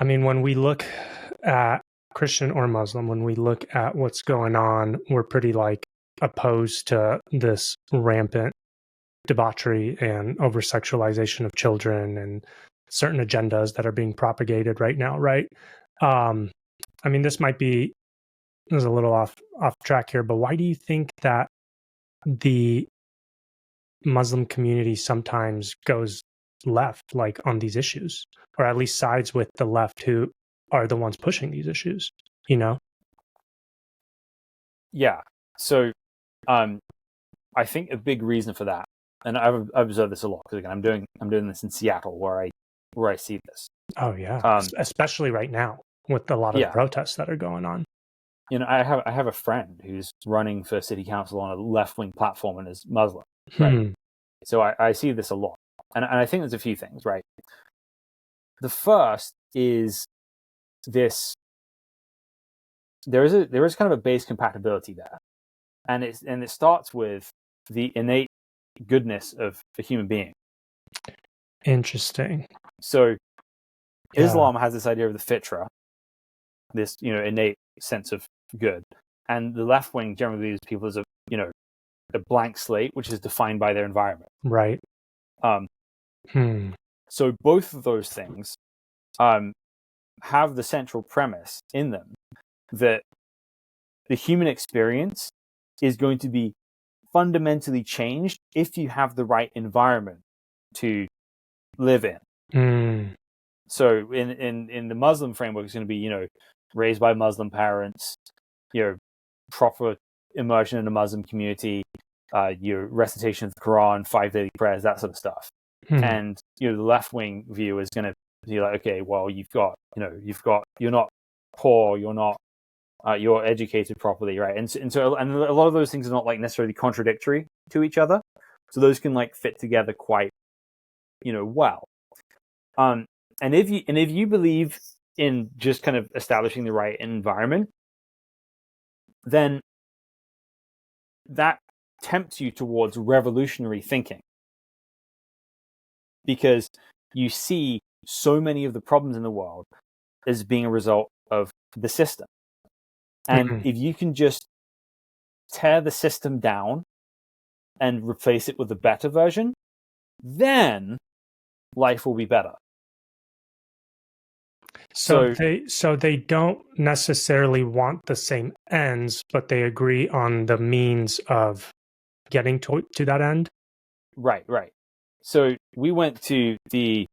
mean, when we look at Christian or Muslim, when we look at what's going on, we're pretty like opposed to this rampant debauchery and over sexualization of children and certain agendas that are being propagated right now, right? I mean, this is a little off track here, but why do you think that the Muslim community sometimes goes left, like on these issues, or at least sides with the left who are the ones pushing these issues, you know? Yeah. So, I think a big reason for that, and I've observed this a lot because again, I'm doing this in Seattle where I see this. Oh yeah, especially right now with a lot of the protests that are going on. You know, I have a friend who's running for city council on a left-wing platform and is Muslim, right? So I see this a lot, and I think there's a few things, right? The first is this: there is kind of a base compatibility there, and it starts with the innate goodness of a human being. Interesting. So Islam has this idea of the fitra, this innate sense of good, and the left wing generally views people as a blank slate, which is defined by their environment. Right. So both of those things have the central premise in them that the human experience is going to be fundamentally changed if you have the right environment to live in. So in the Muslim framework, it's going to be raised by Muslim parents, proper immersion in the Muslim community, your recitation of the Quran, 5 daily prayers, that sort of stuff. And the left wing view is going to be like, okay, well, you're not poor, you're educated properly, right? And so a lot of those things are not like necessarily contradictory to each other, so those can like fit together quite well. And if you believe in just kind of establishing the right environment, then that tempts you towards revolutionary thinking, because you see so many of the problems in the world as being a result of the system. And if you can just tear the system down and replace it with a better version, then life will be better. So they don't necessarily want the same ends, but they agree on the means of getting to that end? Right. So we went to the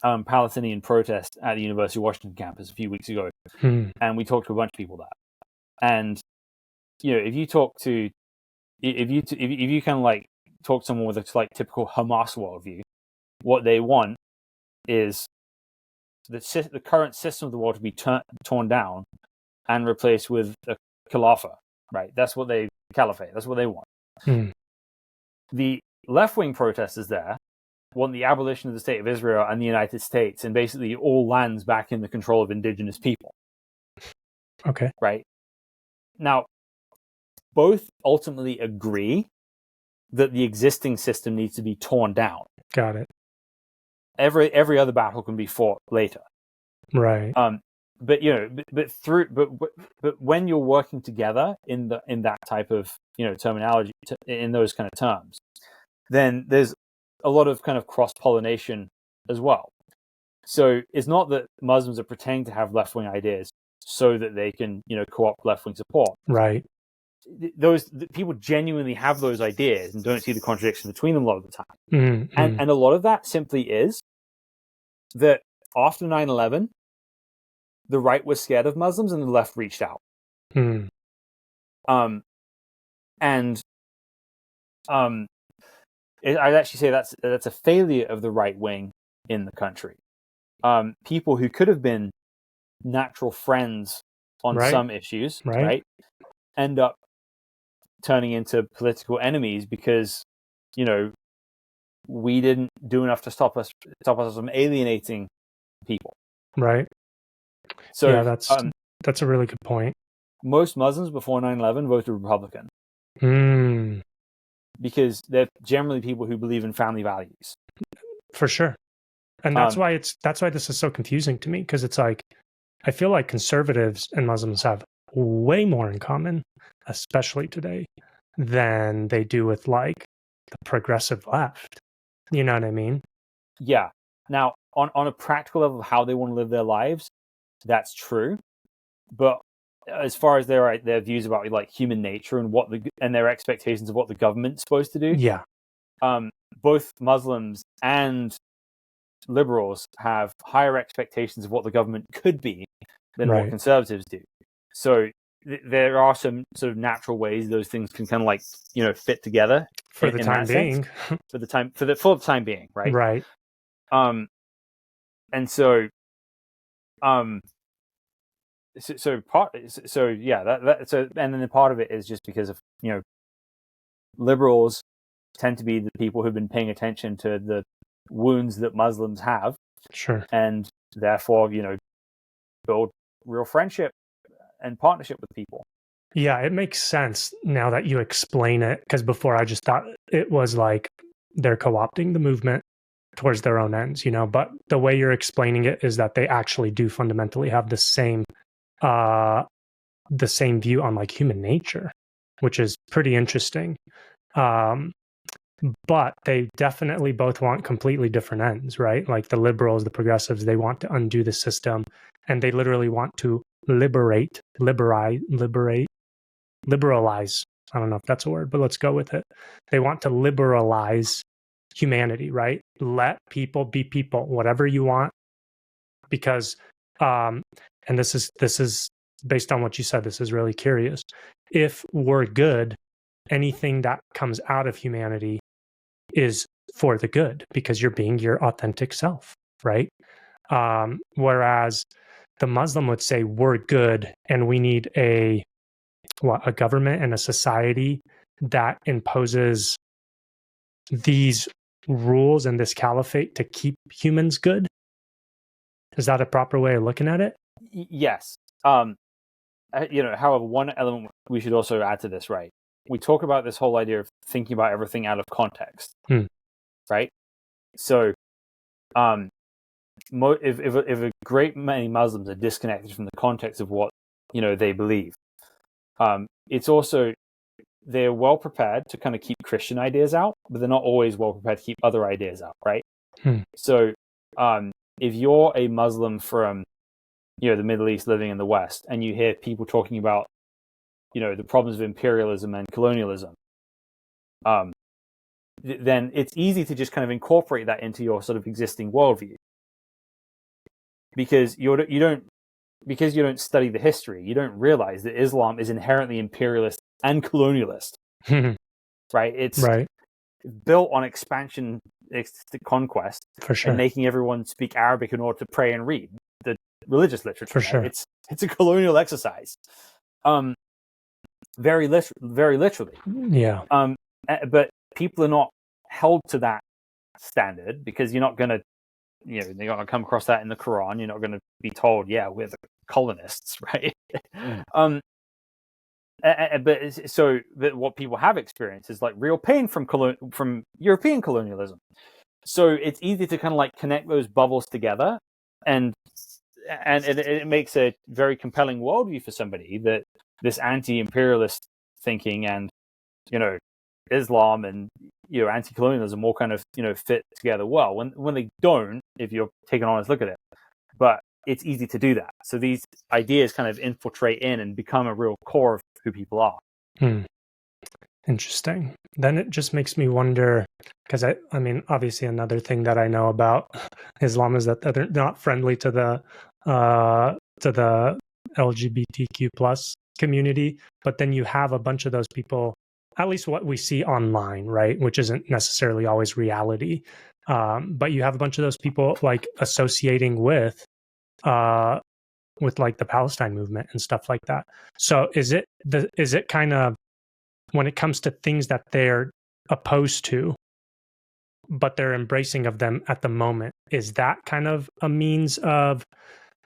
Palestinian protest at the University of Washington campus a few weeks ago, and we talked to a bunch of people there. And if you kind of like talk to someone with a like typical Hamas worldview, what they want is the current system of the world to be torn down and replaced with a caliphate, right? That's what they want. The left-wing protesters there want the abolition of the state of Israel and the United States, and basically all lands back in the control of indigenous people. Okay. Right? Now, both ultimately agree that the existing system needs to be torn down. Got it. Every other battle can be fought later. Right. But when you're working together in that type of terminology, in those kind of terms, then there's a lot of kind of cross-pollination as well. So it's not that Muslims are pretending to have left-wing ideas so that they can co-opt left-wing support. Right. Those people genuinely have those ideas and don't see the contradiction between them a lot of the time. And a lot of that simply is that after 9/11, the right was scared of Muslims and the left reached out. I'd actually say that's a failure of the right wing in the country. People who could have been natural friends on some issues, right, end up turning into political enemies because we didn't do enough to stop us from alienating people. Right. So yeah, that's a really good point. Most Muslims before 9/11 voted Republican. Because they're generally people who believe in family values. For sure. And that's why this is so confusing to me, because it's like, I feel like conservatives and Muslims have way more in common, especially today, than they do with like the progressive left. You know what I mean? Yeah. Now, on a practical level of how they want to live their lives, that's true. But as far as their views about like human nature and their expectations of what the government's supposed to do, yeah, both Muslims and liberals have higher expectations of what the government could be than what conservatives do. So there are some sort of natural ways those things can kind of like, you know, fit together for the time being. For the time being, right? Right. And so and then part of it is just because of, you know, liberals tend to be the people who've been paying attention to the wounds that Muslims have. Sure. And therefore, you know, build real friendship and partnership with people. Yeah, it makes sense now that you explain it, because before I just thought it was like they're co-opting the movement towards their own ends, you know, but the way you're explaining it is that they actually do fundamentally have the same view on like human nature, which is pretty interesting. But they definitely both want completely different ends, right? Like the liberals, the progressives, they want to undo the system, and they literally want to liberalize. I don't know if that's a word, but let's go with it. They want to liberalize humanity, right? Let people be people, whatever you want, because and this is based on what you said. This is really curious. If we're good, anything that comes out of humanity is for the good, because you're being your authentic self, right? Whereas the Muslim would say we're good and we need a government and a society that imposes these rules and this caliphate to keep humans good. Is that a proper way of looking at it? Yes. You know, however, one element we should also add to this, right? We talk about this whole idea of thinking about everything out of context, right? So, if a great many Muslims are disconnected from the context of what, you know, they believe, it's also, they're well prepared to kind of keep Christian ideas out, but they're not always well prepared to keep other ideas out, right? So, if you're a Muslim from, you know, the Middle East living in the West, and you hear people talking about, you know, the problems of imperialism and colonialism, then it's easy to just kind of incorporate that into your sort of existing worldview, because you don't study the history, you don't realize that Islam is inherently imperialist and colonialist, right? It's built on expansion, conquest, for sure, and making everyone speak Arabic in order to pray and read the religious literature. For sure, it's a colonial exercise, very literally. Yeah. But people are not held to that standard, because you're not going to, you know, you're not going to come across that in the Quran. You're not going to be told, yeah, we're the colonists, right? But what people have experienced is like real pain from European colonialism. So it's easy to kind of like connect those bubbles together, and it makes a very compelling worldview for somebody, that this anti-imperialist thinking and, you know, Islam and, you know, anti-colonialism all kind of, you know, fit together well. When they don't, if you're taking an honest look at it, but it's easy to do that. So these ideas kind of infiltrate in and become a real core of who people are. Interesting. Then it just makes me wonder, because I mean, obviously another thing that I know about Islam is that they're not friendly to the LGBTQ plus community, but then you have a bunch of those people, at least what we see online, right, which isn't necessarily always reality, but you have a bunch of those people like associating with like the Palestine movement and stuff like that. So is it kind of, when it comes to things that they're opposed to, but they're embracing of them at the moment, is that kind of a means of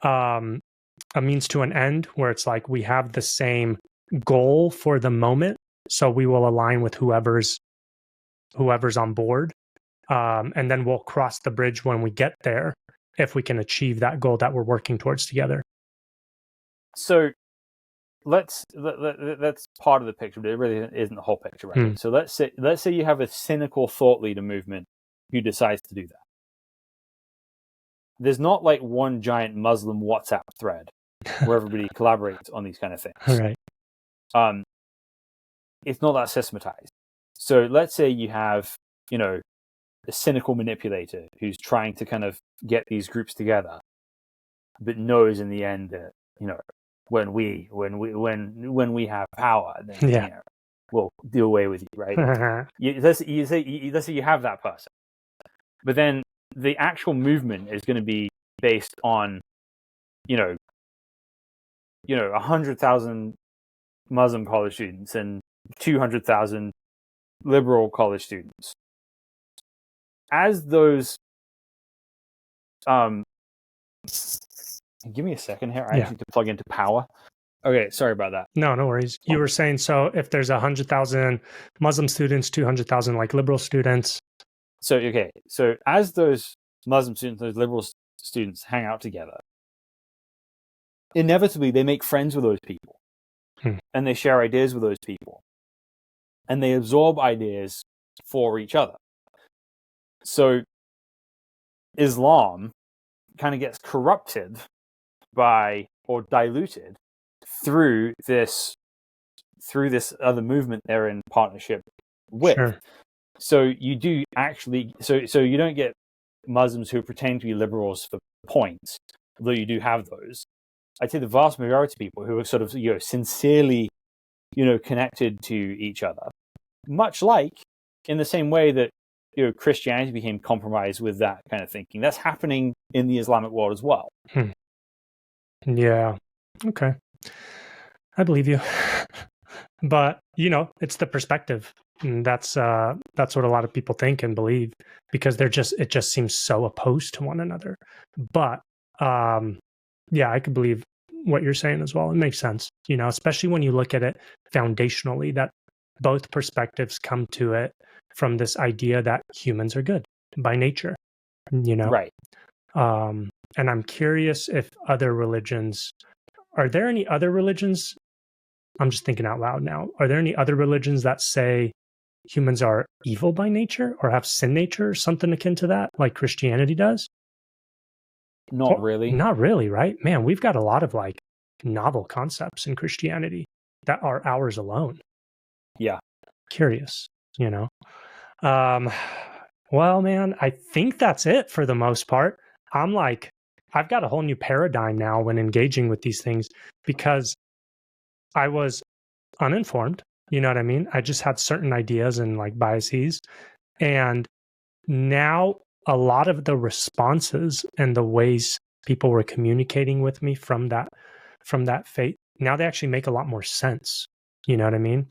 a means to an end, where it's like we have the same goal for the moment, so we will align with whoever's on board, And then we'll cross the bridge when we get there if we can achieve that goal that we're working towards together. So that's part of the picture, but it really isn't the whole picture, right? So let's say you have a cynical thought leader movement who decides to do that. There's not like one giant Muslim WhatsApp thread where everybody collaborates on these kind of things. Right. It's not that systematized. So let's say you have, a cynical manipulator who's trying to kind of get these groups together, but knows in the end that, when we have power, then we'll do away with you, right? Let's say you have that person, but then the actual movement is going to be based on, 100,000 Muslim college students and 200,000 liberal college students. As those, give me a second here. I need to plug into power. Okay, sorry about that. No worries. You were saying, so if there's 100,000 Muslim students, 200,000 like liberal students. So as those Muslim students, those liberal students hang out together, inevitably they make friends with those people, and they share ideas with those people, and they absorb ideas for each other. So Islam kind of gets corrupted by or diluted through this other movement they're in partnership with. Sure. So you do actually so you don't get Muslims who pretend to be liberals for points, although you do have those. I'd say the vast majority of people who are sort of sincerely connected to each other, much like in the same way that Christianity became compromised with that kind of thinking. That's happening in the Islamic world as well. Yeah. Okay. I believe you. But, it's the perspective. And that's what a lot of people think and believe, because it just seems so opposed to one another. But I could believe what you're saying as well. It makes sense, especially when you look at it foundationally, that both perspectives come to it from this idea that humans are good by nature, Right. And I'm curious if are there any other religions? I'm just thinking out loud now. Are there any other religions that say humans are evil by nature or have sin nature or something akin to that, like Christianity does? Not really. Not really, right? Man, we've got a lot of like novel concepts in Christianity that are ours alone. Yeah. Curious, Well, man, I think that's it for the most part. I'm like, I've got a whole new paradigm now when engaging with these things, because I was uninformed. You know what I mean? I just had certain ideas and like biases. And now a lot of the responses and the ways people were communicating with me from that faith, now they actually make a lot more sense. You know what I mean?